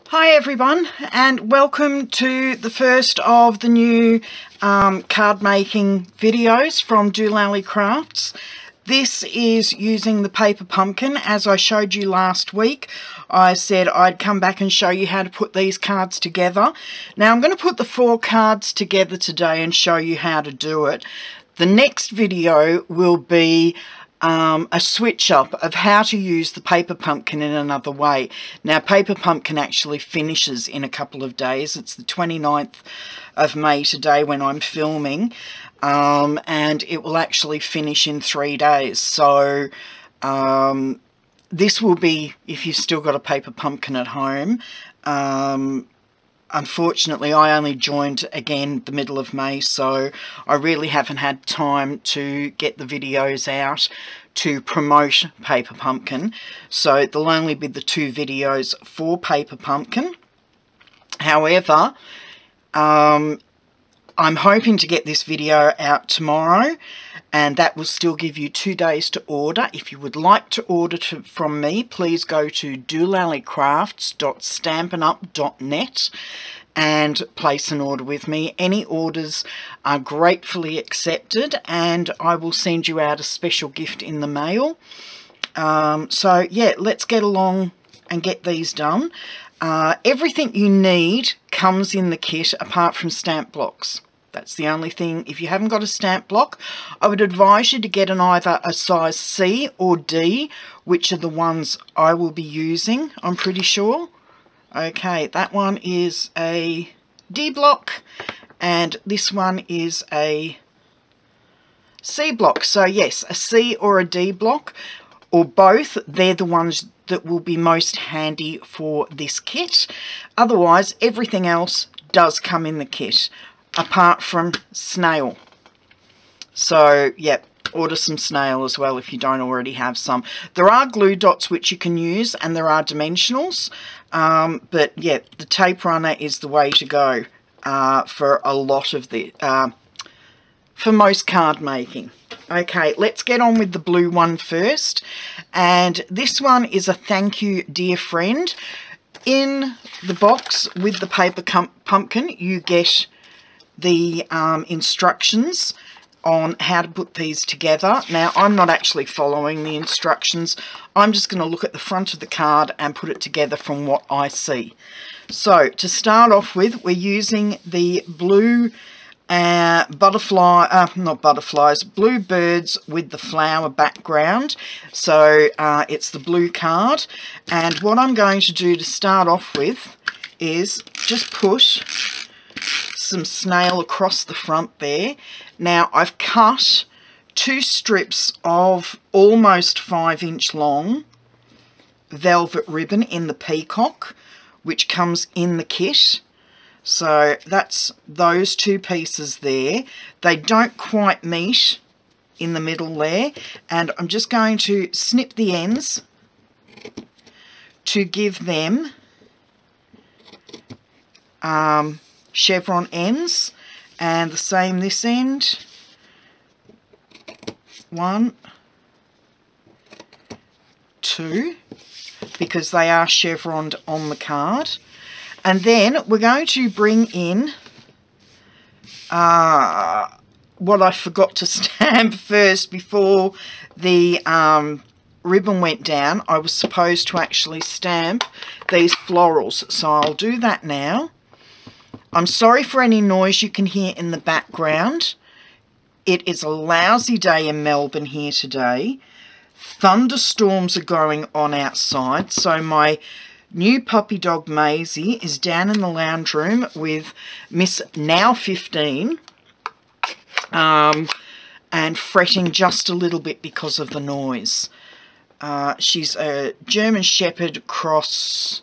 Hi everyone, and welcome to the first of the new card making videos from dolallycrafts. This is using the paper pumpkin. As I showed you last week, I said I'd come back and show you how to put these cards together. Now I'm going to put the 4 cards together today and show you how to do it. The next video will be a switch up of how to use the paper pumpkin in another way. Now, paper pumpkin actually finishes in a couple of days. It's the 29th of May today when I'm filming, and it will actually finish in 3 days. So this will be if you've still got a paper pumpkin at home. Unfortunately, I only joined again the middle of May, so I really haven't had time to get the videos out to promote Paper Pumpkin. So there'll only be the 2 videos for Paper Pumpkin. However, I'm hoping to get this video out tomorrow, and that will still give you 2 days to order. If you would like to order from me, please go to dolallycrafts.stampinup.net and place an order with me. Any orders are gratefully accepted, and I will send you out a special gift in the mail. So yeah, let's get along and get these done. Everything you need comes in the kit apart from stamp blocks. That's the only thing. If you haven't got a stamp block, I would advise you to get either a size C or D, which are the ones I will be using, I'm pretty sure. Okay, that one is a D block, and this one is a C block. So yes, a C or a D block, or both. They're the ones that will be most handy for this kit. Otherwise, everything else does come in the kit, apart from snail. So, yep, order some snail as well if you don't already have some. There are glue dots which you can use, and there are dimensionals. But, yeah, the tape runner is the way to go for a lot of the... for most card making. Okay, let's get on with the blue one first. And this one is a thank you, dear friend. In the box with the paper pumpkin, you get the instructions on how to put these together. Now, I'm not actually following the instructions. I'm just going to look at the front of the card and put it together from what I see. So, to start off with, we're using the blue blue birds with the flower background. So, it's the blue card. And what I'm going to do to start off with is just push some snail across the front there. Now I've cut 2 strips of almost 5-inch long velvet ribbon in the peacock, which comes in the kit. So that's those 2 pieces there. They don't quite meet in the middle there, and I'm just going to snip the ends to give them chevron ends, and the same this end. 1, 2, because they are chevroned on the card. And then we're going to bring in what I forgot to stamp first before the ribbon went down. I was supposed to actually stamp these florals, so I'll do that now. I'm sorry for any noise you can hear in the background. It is a lousy day in Melbourne here today. Thunderstorms are going on outside, so my new puppy dog Maisie is down in the lounge room with Miss Now 15 and fretting just a little bit because of the noise. She's a German Shepherd cross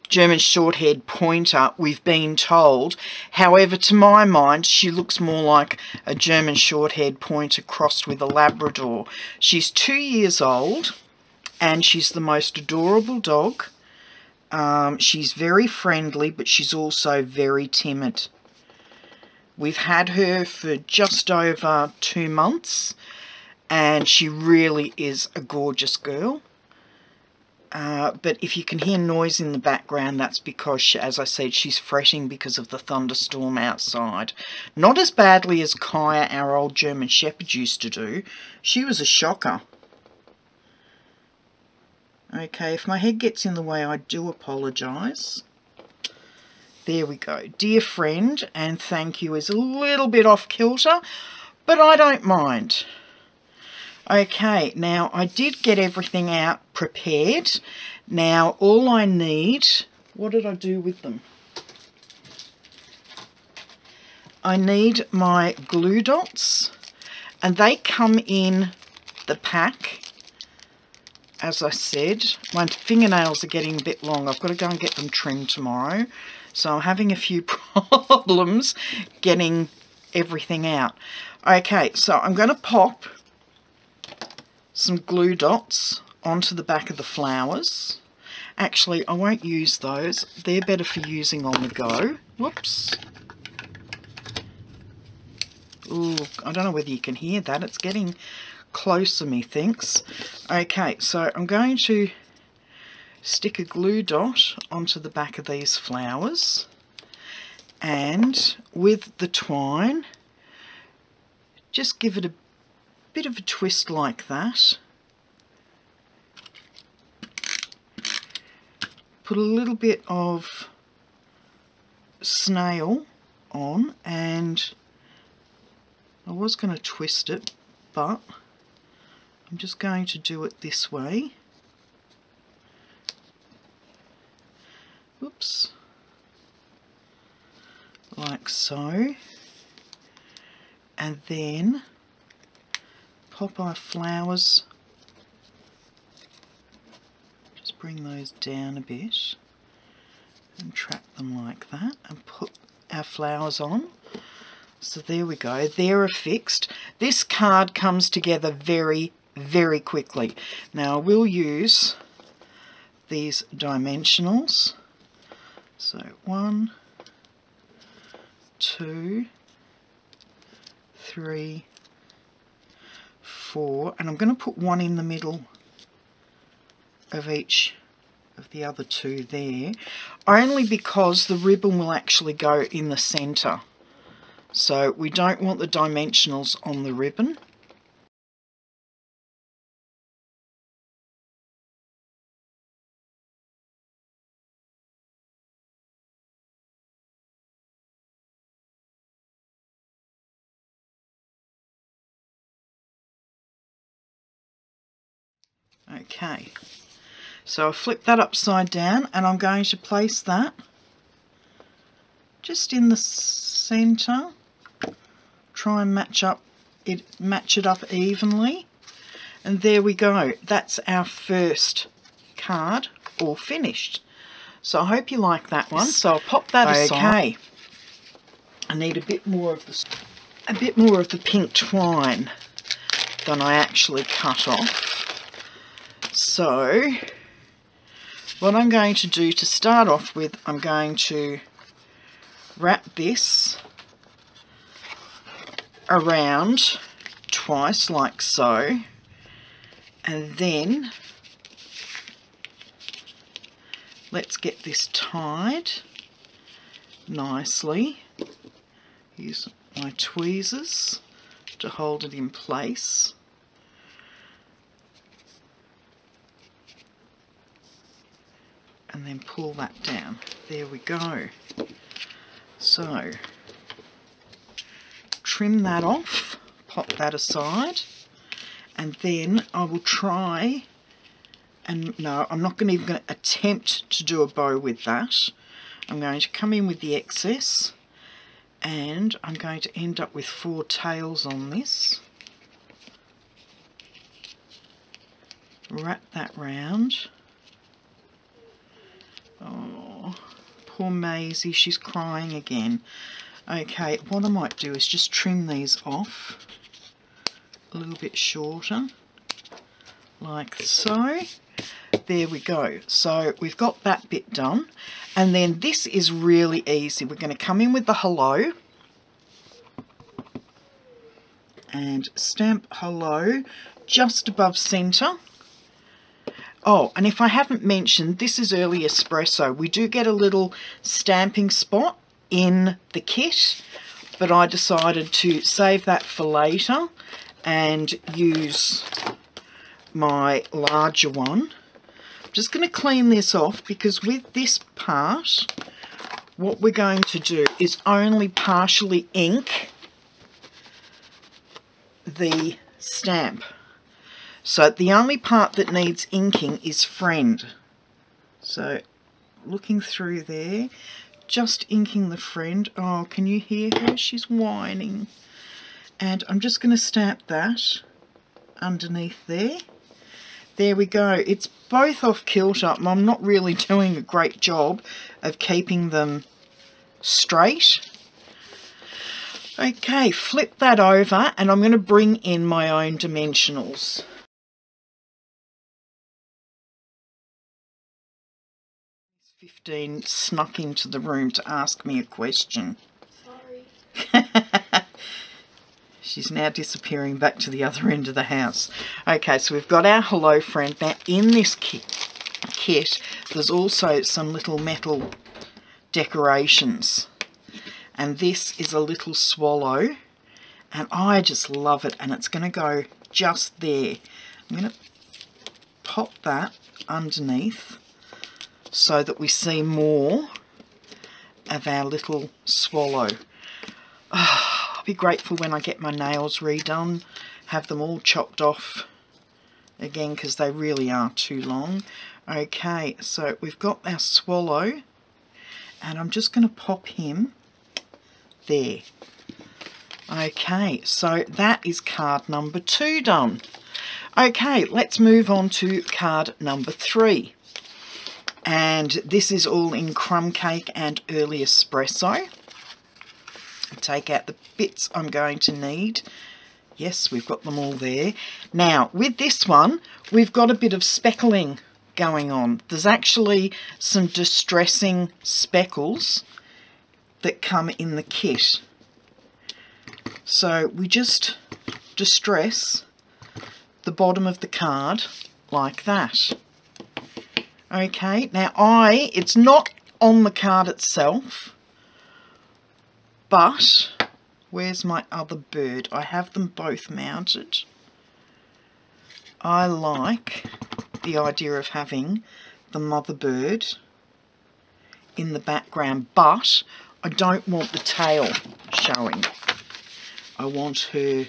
German short-haired pointer, we've been told. However, to my mind, she looks more like a German short-haired pointer crossed with a Labrador. She's 2 years old, and she's the most adorable dog. She's very friendly, but she's also very timid. We've had her for just over 2 months, and she really is a gorgeous girl. But if you can hear noise in the background, that's because, as I said, she's fretting because of the thunderstorm outside. Not as badly as Kaya, our old German Shepherd, used to do. She was a shocker. Okay, if my head gets in the way, I do apologise. There we go. Dear friend, and thank you is a little bit off kilter, but I don't mind. Okay, now I did get everything out prepared. Now all I need, what did I do with them? I need my glue dots, and they come in the pack. As I said, my fingernails are getting a bit long. I've got to go and get them trimmed tomorrow. So I'm having a few problems getting everything out. Okay, so I'm going to pop some glue dots onto the back of the flowers. Actually, I won't use those. They're better for using on the go. Whoops. Ooh, I don't know whether you can hear that. It's getting closer, methinks. Okay, so I'm going to stick a glue dot onto the back of these flowers, and with the twine, just give it a bit of a twist like that. Put a little bit of snail on, and I was going to twist it, but I'm just going to do it this way. Oops. Like so. And then pop our flowers. Just bring those down a bit and trap them like that and put our flowers on. So there we go, they're affixed. This card comes together very, very quickly. Now I will use these dimensionals. So 1, 2, 3, 4, and I'm going to put one in the middle of each of the other two there, only because the ribbon will actually go in the centre. So we don't want the dimensionals on the ribbon. Okay, so I'll flip that upside down, and I'm going to place that just in the centre. Try and match it up evenly, and there we go. That's our first card all finished. So I hope you like that one. So I'll pop that aside. Okay, I need a bit more of the pink twine than I actually cut off. So what I'm going to do to start off with, I'm going to wrap this around twice like so, and then let's get this tied nicely. Use my tweezers to hold it in place. And then pull that down. There we go. So trim that off, pop that aside, and then I will try, and no, I'm not even going to attempt to do a bow with that. I'm going to come in with the excess, and I'm going to end up with 4 tails on this. Wrap that round. Oh, poor Maisie, she's crying again. Okay, what I might do is just trim these off a little bit shorter, like so. There we go. So we've got that bit done, and then this is really easy. We're going to come in with the hello and stamp hello just above centre. Oh, and if I haven't mentioned, this is early espresso. We do get a little stamping spot in the kit, but I decided to save that for later and use my larger one. I'm just going to clean this off because with this part, what we're going to do is only partially ink the stamp. So the only part that needs inking is friend. So looking through there, just inking the friend. Oh, can you hear her? She's whining. And I'm just going to stamp that underneath there. There we go. It's both off kilter. I'm not really doing a great job of keeping them straight. Okay, flip that over and I'm going to bring in my own dimensionals. 15 snuck into the room to ask me a question. Sorry. She's now disappearing back to the other end of the house. Okay, so we've got our hello friend. Now in this kit there's also some little metal decorations. And this is a little swallow. And I just love it. And it's going to go just there. I'm going to pop that underneath so that we see more of our little swallow. Oh, I'll be grateful when I get my nails redone, have them all chopped off again because they really are too long. Okay, so we've got our swallow and I'm just going to pop him there. Okay, so that is card number 2 done. Okay, let's move on to card number 3. And this is all in crumb cake and early espresso. Take out the bits I'm going to need. Yes, we've got them all there. Now, with this one, we've got a bit of speckling going on. There's actually some distressing speckles that come in the kit. So we just distress the bottom of the card like that. Okay, now it's not on the card itself, but where's my other bird? I have them both mounted. I like the idea of having the mother bird in the background, but I don't want the tail showing. I want her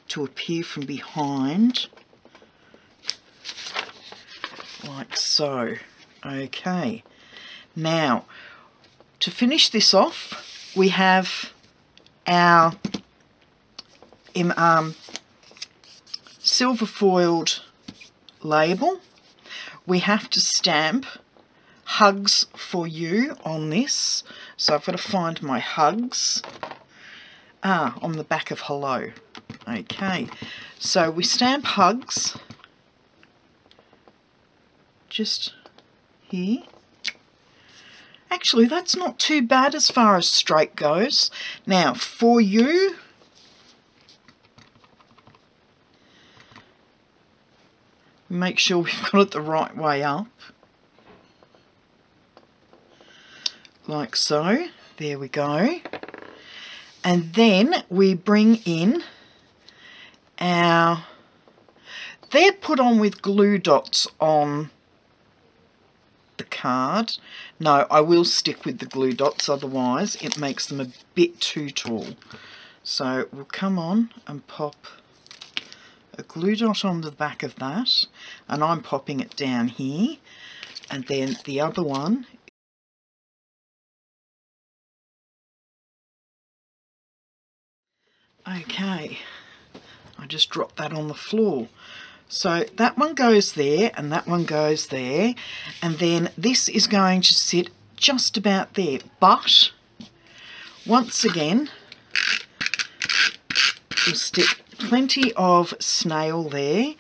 to appear from behind, like so. Okay, now to finish this off, we have our silver foiled label. We have to stamp hugs for you on this, so I've got to find my hugs. On the back of hello. Okay, so we stamp hugs just here. Actually, that's not too bad as far as straight goes. Now, for you, make sure we've got it the right way up. Like so. There we go. And then we bring in our... They're put on with glue dots on the card. No, I will stick with the glue dots, otherwise it makes them a bit too tall. So we'll come on and pop a glue dot on the back of that, and I'm popping it down here, and then the other one. Okay, I just dropped that on the floor. So that one goes there and that one goes there, and then this is going to sit just about there. But once again, we'll stick plenty of snail there,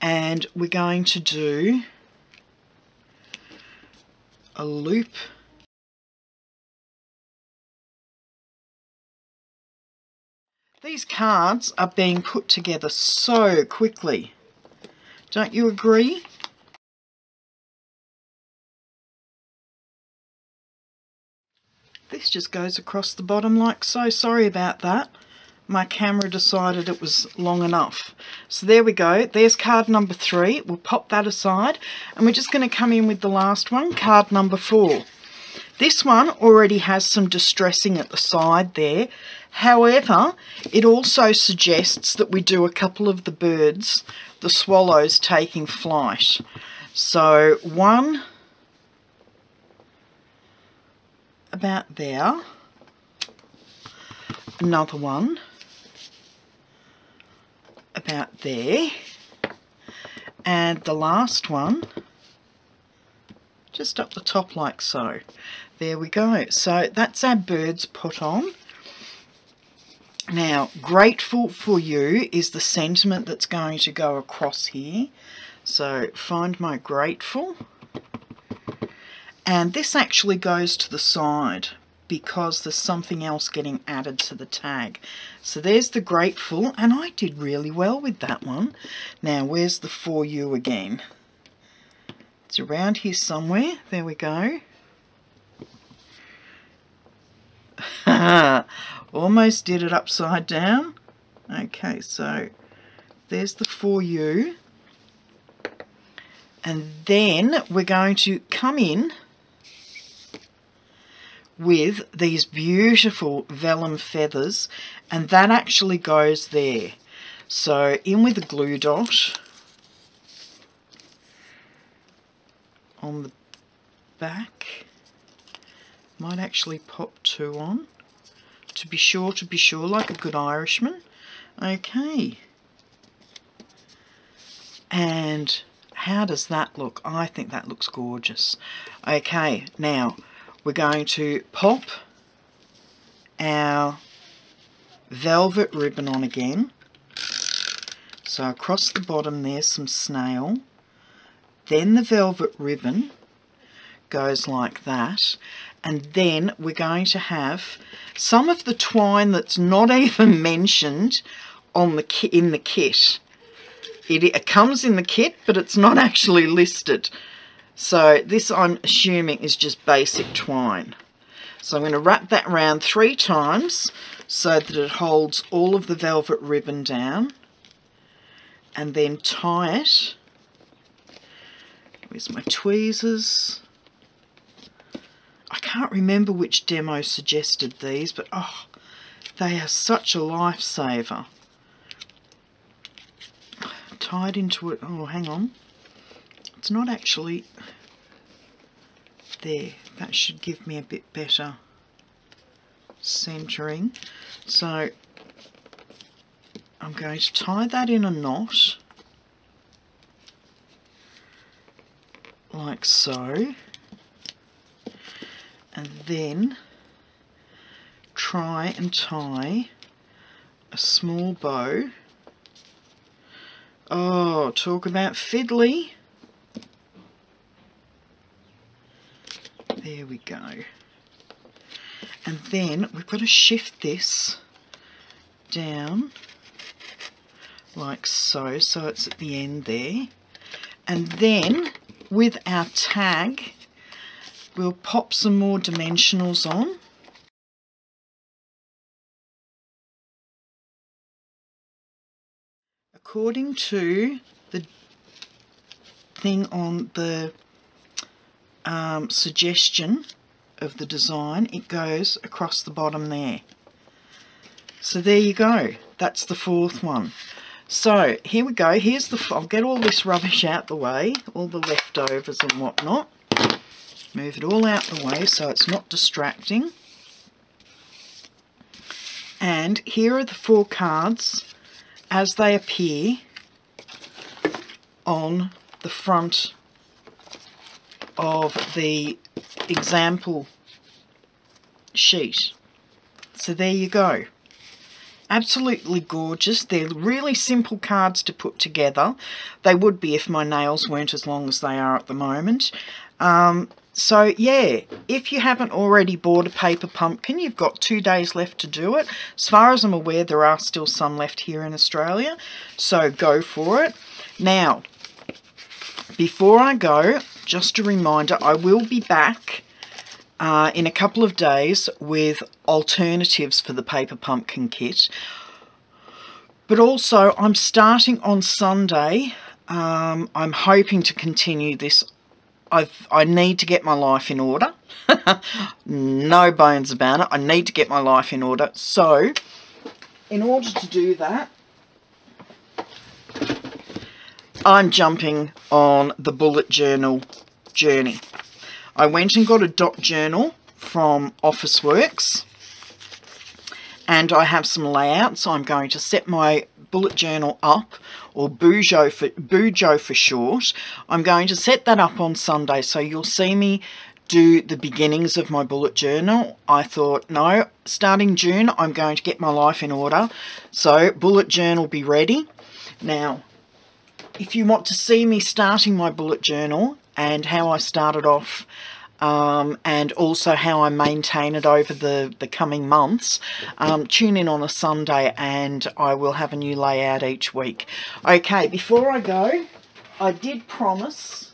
and we're going to do a loop. These cards are being put together so quickly Don't you agree? This just goes across the bottom like so. Sorry about that. My camera decided it was long enough. So there we go. There's card number 3. We'll pop that aside. And we're just going to come in with the last one, card number 4. This one already has some distressing at the side there. However, it also suggests that we do a couple of the birds, the swallows, taking flight. So one about there, another one about there, and the last one just up the top like so. There we go. So that's our birds put on. Now, grateful for you is the sentiment that's going to go across here. So find my grateful. And this actually goes to the side because there's something else getting added to the tag. So there's the grateful, and I did really well with that one. Now, where's the for you again? It's around here somewhere. There we go. Almost did it upside down. Okay, so there's the for you. And then we're going to come in with these beautiful vellum feathers, and that actually goes there. So in with a glue dot on the back. Might actually pop 2 on to be sure, like a good Irishman. Okay. And how does that look? I think that looks gorgeous. Okay, now we're going to pop our velvet ribbon on again. So across the bottom there's some snail. Then the velvet ribbon goes like that. And then we're going to have some of the twine that's not even mentioned on the in the kit. It comes in the kit, but it's not actually listed. So this, I'm assuming, is just basic twine. So I'm going to wrap that around 3 times so that it holds all of the velvet ribbon down, and then tie it. Where's my tweezers? I can't remember which demo suggested these, but oh, they are such a lifesaver. Tied into it. Oh, hang on. It's not actually there. That should give me a bit better centering. So I'm going to tie that in a knot like so, and then try and tie a small bow. Oh, talk about fiddly. There we go. And then we've got to shift this down like so, so it's at the end there. And then with our tag, we'll pop some more dimensionals on. According to the thing on the suggestion of the design, it goes across the bottom there. So there you go. That's the 4th one. So here we go. Here's the. I'll get all this rubbish out the way, all the leftovers and whatnot. Move it all out the way so it's not distracting. And here are the 4 cards as they appear on the front of the example sheet. So there you go. Absolutely gorgeous. They're really simple cards to put together. They would be if my nails weren't as long as they are at the moment. So yeah, if you haven't already bought a paper pumpkin, you've got 2 days left to do it. As far as I'm aware, there are still some left here in Australia, so go for it. Now, before I go, just a reminder, I will be back in a couple of days with alternatives for the paper pumpkin kit. But also, I'm starting on Sunday. I'm hoping to continue this. I need to get my life in order. No bones about it. I need to get my life in order. So, in order to do that, I'm jumping on the bullet journal journey. I went and got a dot journal from Officeworks, and I have some layouts. I'm going to set my bullet journal up, or Bujo for short. I'm going to set that up on Sunday, so you'll see me do the beginnings of my bullet journal. I thought, no, starting June, I'm going to get my life in order. So, bullet journal, be ready. Now, if you want to see me starting my bullet journal and how I started off, and also how I maintain it over the coming months, tune in on a Sunday and I will have a new layout each week. Okay, before I go, I did promise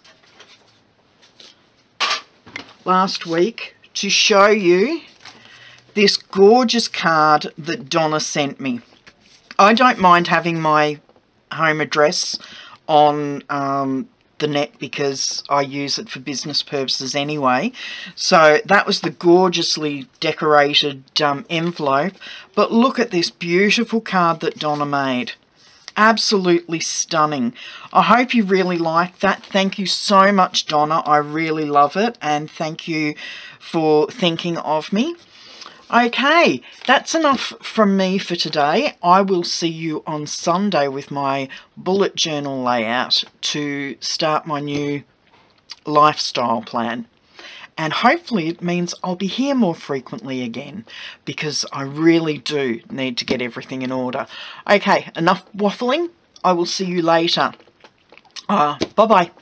last week to show you this gorgeous card that Donna sent me. I don't mind having my home address on the net because I use it for business purposes anyway. So that was the gorgeously decorated envelope. But look at this beautiful card that Donna made. Absolutely stunning. I hope you really like that. Thank you so much, Donna. I really love it, and thank you for thinking of me. Okay, that's enough from me for today. I will see you on Sunday with my bullet journal layout to start my new lifestyle plan. And hopefully it means I'll be here more frequently again, because I really do need to get everything in order. Okay, enough waffling. I will see you later. Bye-bye.